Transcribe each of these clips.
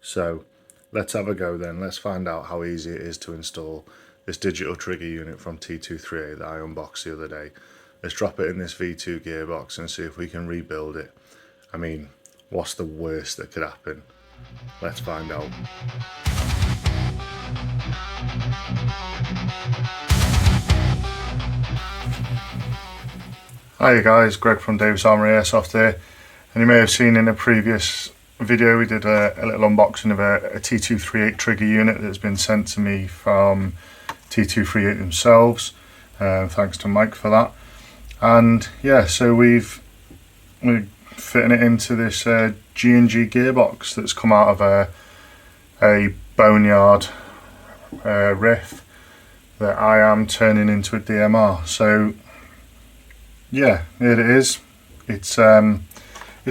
So let's have a go then. Let's find out how easy it is to install this digital trigger unit from T238 that I unboxed the other day. Let's drop it in this V2 gearbox and see if we can rebuild it. I mean, what's the worst that could happen? Let's find out. Hi guys, Greg from Davis Armory Airsoft here, and you may have seen in a previous video we did a little unboxing of a T238 trigger unit that's been sent to me from T238 themselves. Thanks to Mike for that. And yeah, so we're fitting it into this G&G gearbox that's come out of a boneyard riff that I am turning into a DMR. So yeah, here it is. It's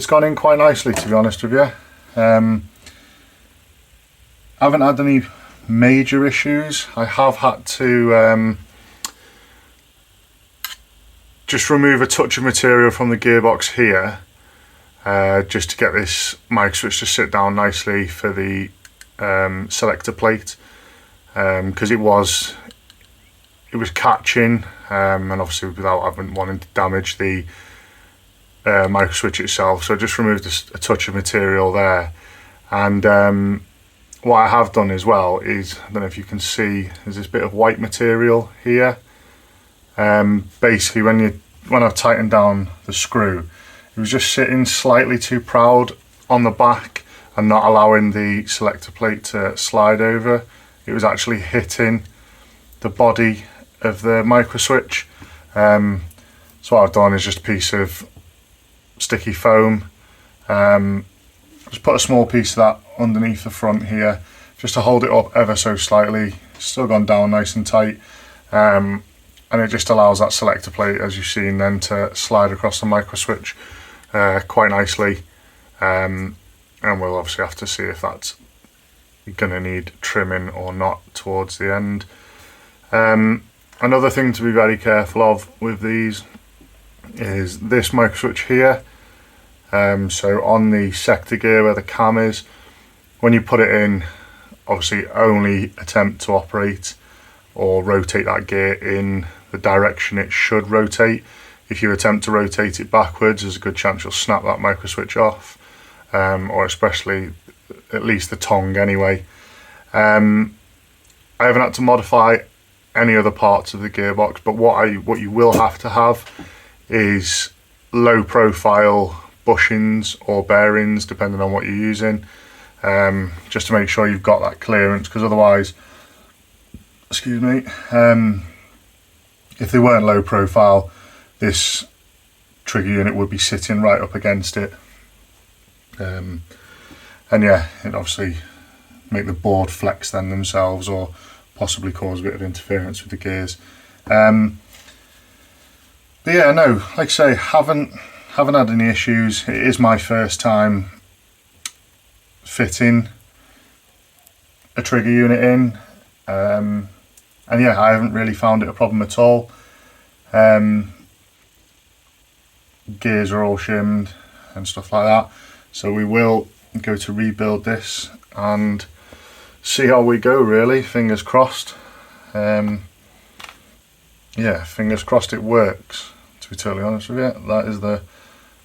gone in quite nicely, to be honest with you. I haven't had any major issues. I have had to just remove a touch of material from the gearbox here, just to get this mic switch to sit down nicely for the selector plate, because it was catching, and obviously without wanting to damage the micro switch itself. So I just removed a touch of material there. And what I have done as well is, I don't know if you can see, there's this bit of white material here. Basically when I've tightened down the screw, it was just sitting slightly too proud on the back and not allowing the selector plate to slide over. It was actually hitting the body of the micro switch. So what I've done is just a piece of sticky foam, just put a small piece of that underneath the front here just to hold it up ever so slightly. It's still gone down nice and tight, and it just allows that selector plate, as you've seen, then to slide across the micro switch quite nicely. And we'll obviously have to see if that's gonna need trimming or not towards the end. Another thing to be very careful of with these is this micro switch here. So on the sector gear where the cam is, when you put it in, obviously only attempt to operate or rotate that gear in the direction it should rotate. If you attempt to rotate it backwards, there's a good chance you'll snap that micro switch off, or especially at least the tongue anyway. I haven't had to modify any other parts of the gearbox, but what you will have to have is low profile bushings or bearings, depending on what you're using, just to make sure you've got that clearance, because otherwise, excuse me, if they weren't low profile, this trigger unit would be sitting right up against it, and yeah, it obviously make the board flex then themselves, or possibly cause a bit of interference with the gears. But yeah, no, like I say, haven't had any issues. It is my first time fitting a trigger unit in, and yeah, I haven't really found it a problem at all. Gears are all shimmed and stuff like that, so we will go to rebuild this and see how we go, really. Fingers crossed. Yeah, fingers crossed it works, to be totally honest with you.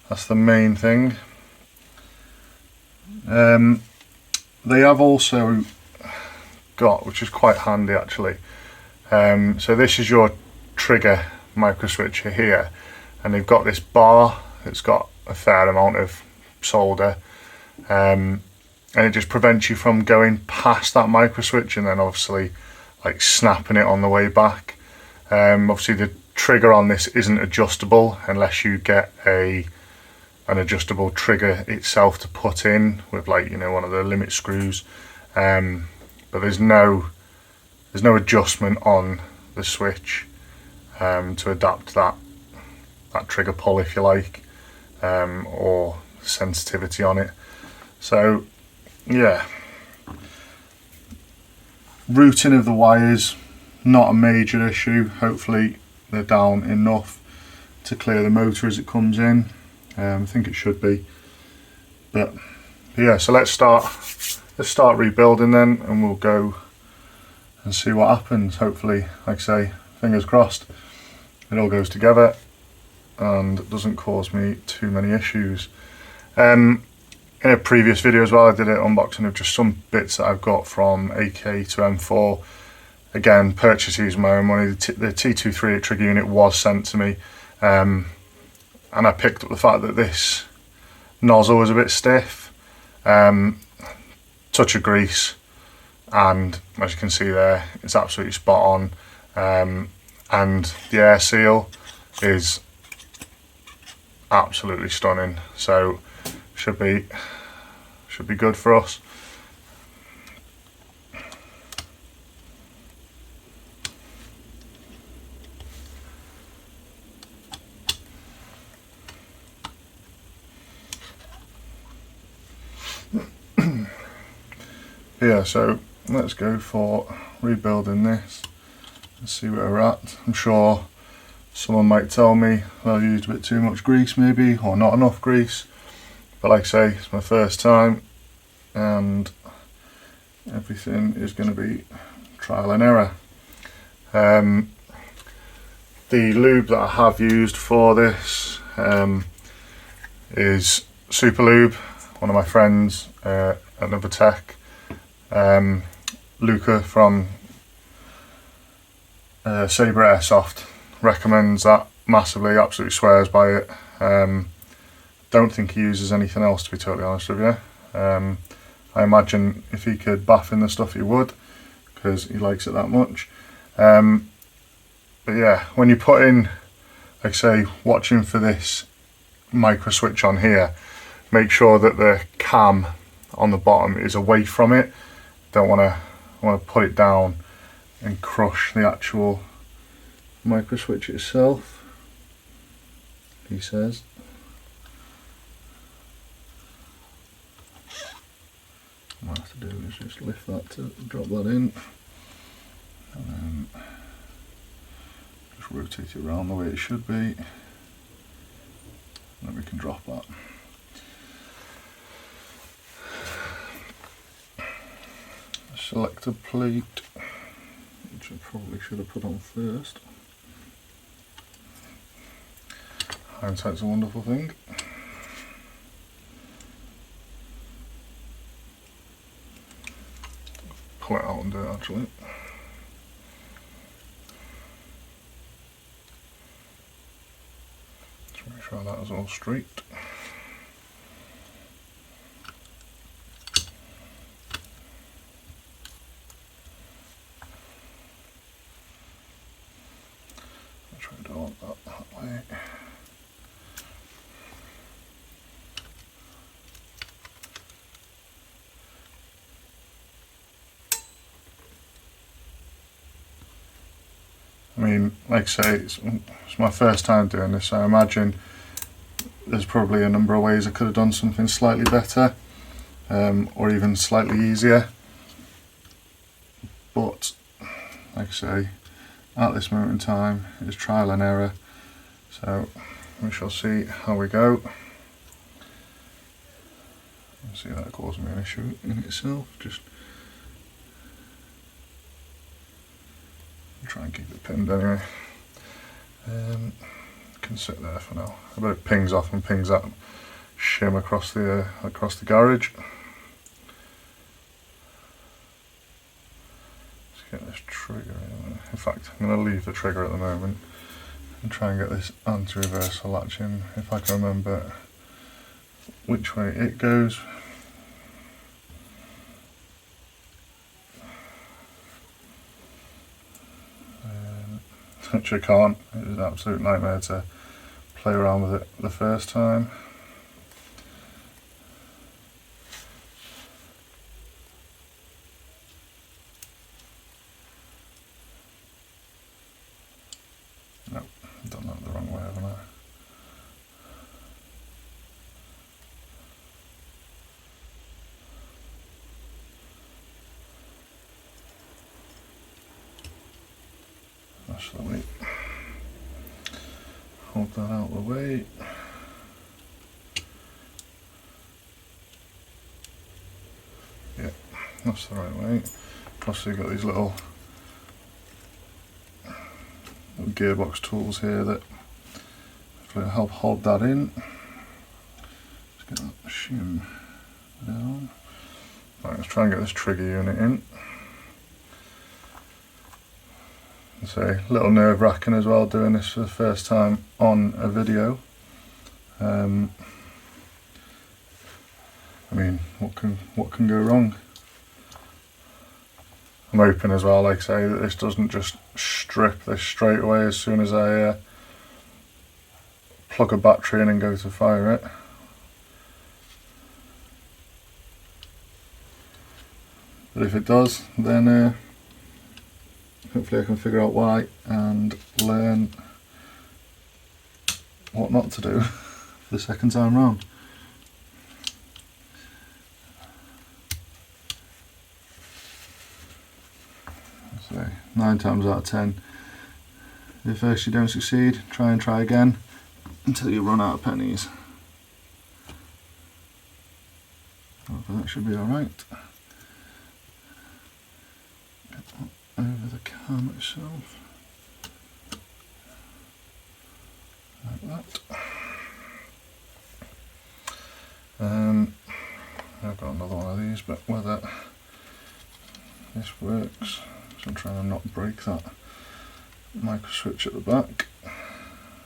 That's the main thing. They have also got, which is quite handy actually, so this is your trigger micro switcher here, and they've got this bar that's got a fair amount of solder, and it just prevents you from going past that micro switch and then obviously like snapping it on the way back. Obviously the trigger on this isn't adjustable unless you get an adjustable trigger itself to put in with, like, you know, one of the limit screws, but there's no adjustment on the switch to adapt that trigger pull, if you like, or sensitivity on it. So yeah, routing of the wires, not a major issue. Hopefully they're down enough to clear the motor as it comes in. I think it should be. But yeah, so let's start let's start rebuilding then, and we'll go and see what happens. Hopefully, like I say, fingers crossed, it all goes together and doesn't cause me too many issues. In a previous video as well, I did an unboxing of just some bits that I've got from AK to M4. Again, purchased using my own money. The T238 Trigger Unit was sent to me, and I picked up the fact that this nozzle was a bit stiff, touch of grease, and as you can see there, it's absolutely spot on, and the air seal is absolutely stunning, so should be good for us. Yeah, so let's go for rebuilding this and see where we're at. I'm sure someone might tell me I used a bit too much grease maybe, or not enough grease, but like I say, it's my first time and everything is going to be trial and error. The lube that I have used for this is Super Lube. One of my friends at Another Tech, Luca from Sabre Airsoft, recommends that massively, absolutely swears by it. Don't think he uses anything else, to be totally honest with you. I imagine if he could bath in the stuff he would, because he likes it that much. But yeah, when you put in, like I say, watching for this micro switch on here, make sure that the cam on the bottom is away from it. Don't want to put it down and crush the actual micro switch itself, he says. What I have to do is just lift that to drop that in, and then just rotate it around the way it should be, and then we can drop that. Selector plate, which I probably should have put on first. Hindsight's a wonderful thing. Pull it out and do it actually. Just make sure that is all straight. Try to do that way. I mean, like I say, it's my first time doing this, so I imagine there's probably a number of ways I could have done something slightly better, or even slightly easier. But, like I say, at this moment in time, it's trial and error, so we shall see how we go. See, that caused me an issue in itself. Just try and keep it pinned anyway. Can sit there for now. I bet it pings off and pings that shim across the garage. Let's get this trigger in fact, I'm going to leave the trigger at the moment and try and get this anti-reversal latch in, if I can remember which way it goes. Which I can't. It was an absolute nightmare to play around with it the first time. Nope, I've done that the wrong way, haven't I? Actually, hold that out of the way. Yeah, That's the right way. Plus you've got these little gearbox tools here that hopefully will help hold that in. Let's get that shim down. Right, let's try and get this trigger unit in. It's a little nerve-wracking as well, doing this for the first time on a video. I mean, what can go wrong? I'm hoping as well, like I say, that this doesn't just strip this straight away as soon as I plug a battery in and go to fire it. But if it does, then hopefully I can figure out why and learn what not to do for the second time round. So 9 times out of 10, if first you don't succeed, try again until you run out of pennies. Hopefully that should be alright. Get that over the cam itself. Like that. I've got another one of these, but whether this works, so I'm trying to not break that micro switch at the back.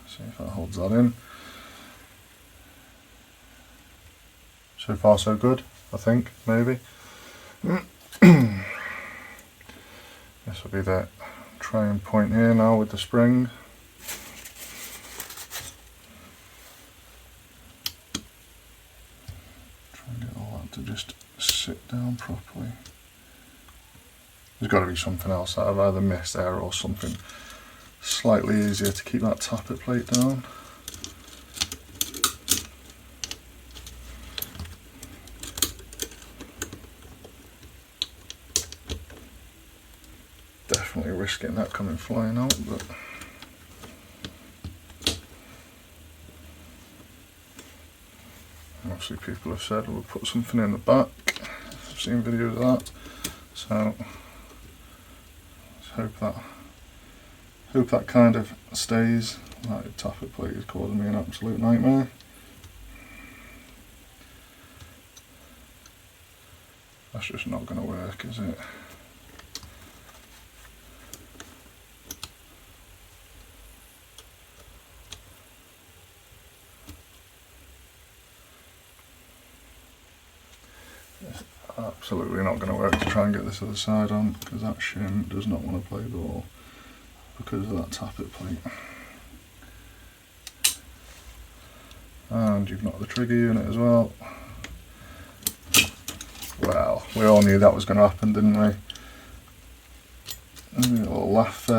See if that holds that in. So far so good, I think, maybe. This will be the trying point here now with the spring. Try and get all that to just sit down properly. There's got to be something else that I've either missed there or something slightly easier to keep that tappet plate down. Definitely risking that coming flying out, but obviously people have said we'll put something in the back. I've seen videos of that, so let's hope that kind of stays. That tappet plate is causing me an absolute nightmare. That's just not going to work, is it? It's absolutely not going to work to try and get this other side on, because that shim does not want to play ball because of that tappet plate. And you've knocked the trigger unit as well. Well, we all knew that was going to happen, didn't we? A little laugh for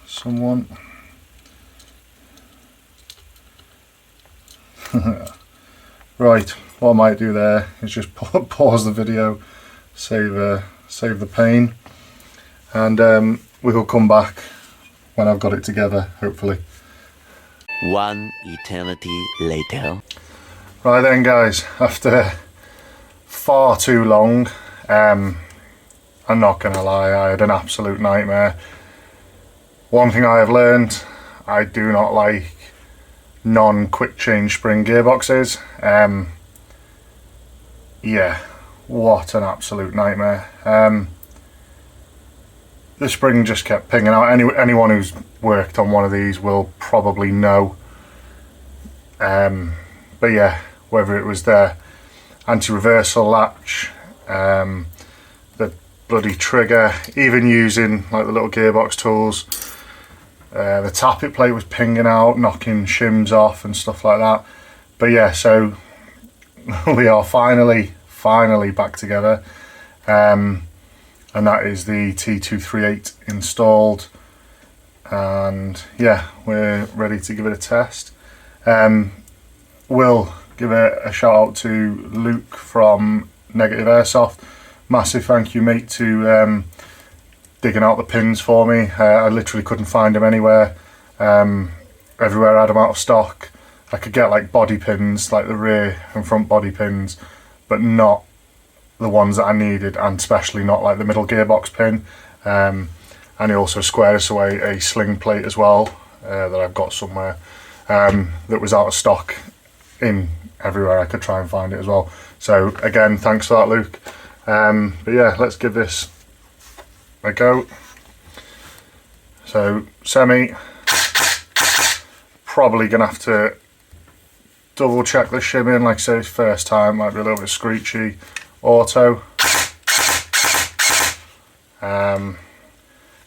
someone. Right, what I might do there is just pause the video, save the pain, and we will come back when I've got it together, hopefully. One eternity later. Right then guys, after far too long, I'm not gonna lie, I had an absolute nightmare. One thing I have learned, I do not like non-quick change spring gearboxes. Yeah, what an absolute nightmare. The spring just kept pinging out. Anyone who's worked on one of these will probably know. But yeah, whether it was the anti-reversal latch, the bloody trigger, even using like the little gearbox tools, the tappet plate was pinging out, knocking shims off and stuff like that. But yeah, so we are finally back together, and that is the T238 installed, and yeah, we're ready to give it a test. We'll give a shout out to Luke from Negative Airsoft. Massive thank you, mate, to digging out the pins for me. I literally couldn't find them anywhere. Everywhere I had them out of stock. I could get like body pins, like the rear and front body pins, but not the ones that I needed, and especially not like the middle gearbox pin. And he also squared us away a sling plate as well, that I've got somewhere, that was out of stock in everywhere I could try and find it as well. So again, thanks for that, Luke. But yeah, let's give this a go. So semi, probably gonna have to double check the shimming, like I say, first time might be a little bit screechy. Auto, and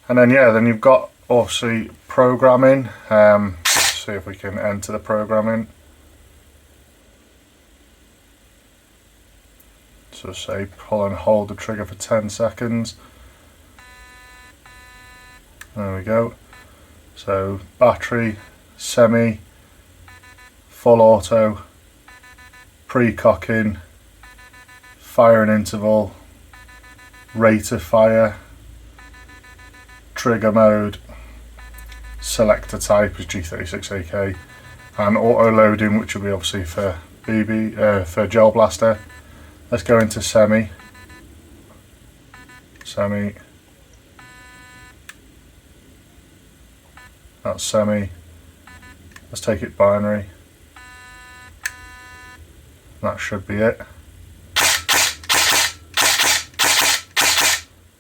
then yeah, then you've got obviously programming. See if we can enter the programming. So say pull and hold the trigger for 10 seconds. There we go. So battery, semi, full auto, pre-cocking, firing interval, rate of fire, trigger mode, selector type is G36 AK, and auto loading, which will be obviously for for gel blaster. Let's go into semi. That's semi. Let's take it binary. That should be it.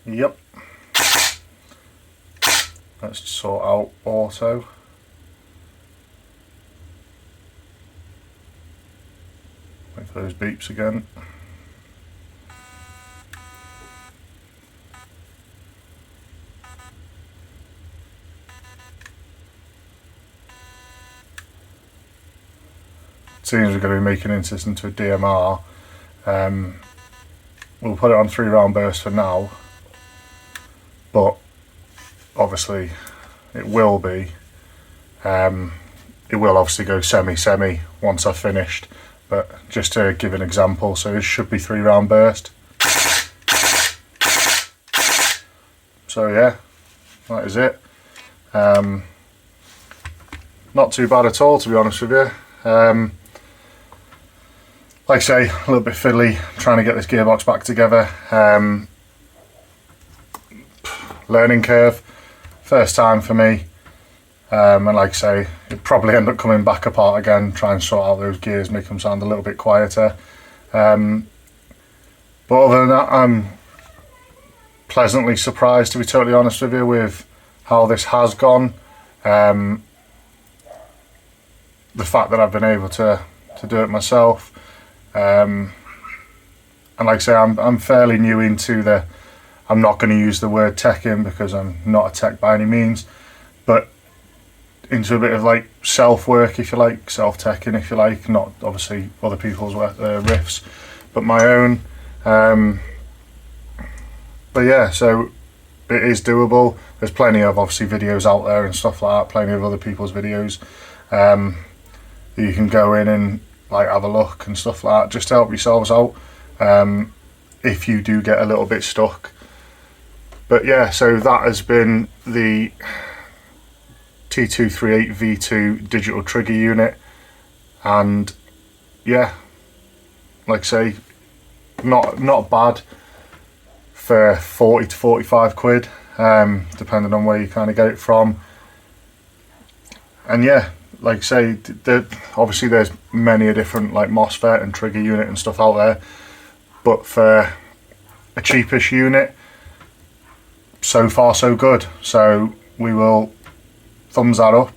Yep. Let's sort out auto. Wait for those beeps again. Seems we're going to be making this into a DMR. We'll put it on 3 round burst for now, but obviously it will be. It will obviously go semi once I've finished, but just to give an example, so it should be 3 round burst. So yeah, that is it. Not too bad at all, to be honest with you. Like I say, a little bit fiddly trying to get this gearbox back together. Learning curve, first time for me. And like I say, it'd probably end up coming back apart again, try and sort out those gears, make them sound a little bit quieter. But other than that, I'm pleasantly surprised, to be totally honest with you, with how this has gone. The fact that I've been able to do it myself. And like I say, I'm fairly new into the, I'm not going to use the word teching because I'm not a tech by any means, but into a bit of like self-work, if you like, self-teching, if you like, not obviously other people's riffs, but my own. But yeah, so it is doable. There's plenty of obviously videos out there and stuff like that, plenty of other people's videos. You can go in and like have a look and stuff like that, just to help yourselves out if you do get a little bit stuck. But yeah, so that has been the T238 V2 Digital Trigger Unit, and yeah, like I say, not bad for 40 to 45 quid, depending on where you kind of get it from. And yeah, like I say, obviously there's many a different like MOSFET and trigger unit and stuff out there, but for a cheapish unit, so far so good. So we will thumbs that up,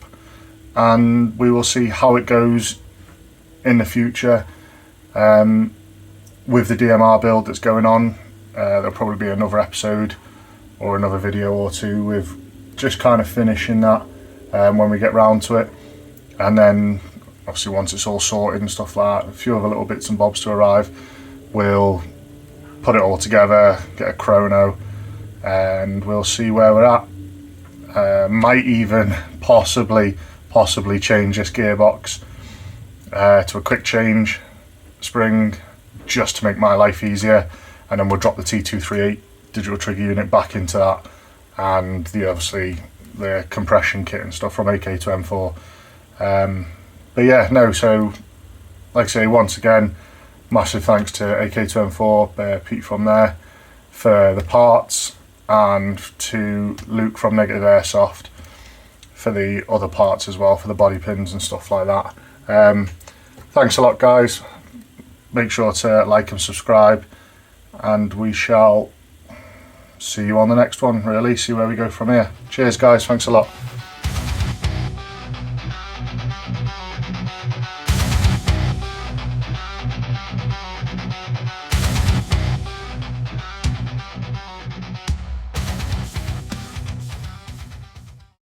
and we will see how it goes in the future with the DMR build that's going on. There'll probably be another episode or another video or two with just kind of finishing that when we get round to it. And then obviously once it's all sorted and stuff like that, a few other little bits and bobs to arrive, we'll put it all together, get a chrono, and we'll see where we're at. Might even possibly change this gearbox to a quick change spring, just to make my life easier, and then we'll drop the T238 Digital Trigger Unit back into that, and obviously the compression kit and stuff from AK to M4. But yeah, no, so like I say, once again, massive thanks to AK2M4, Pete from there, for the parts, and to Luke from Negative Airsoft for the other parts as well, for the body pins and stuff like that. Thanks a lot, guys. Make sure to like and subscribe, and we shall see you on the next one, really, see where we go from here. Cheers, guys. Thanks a lot.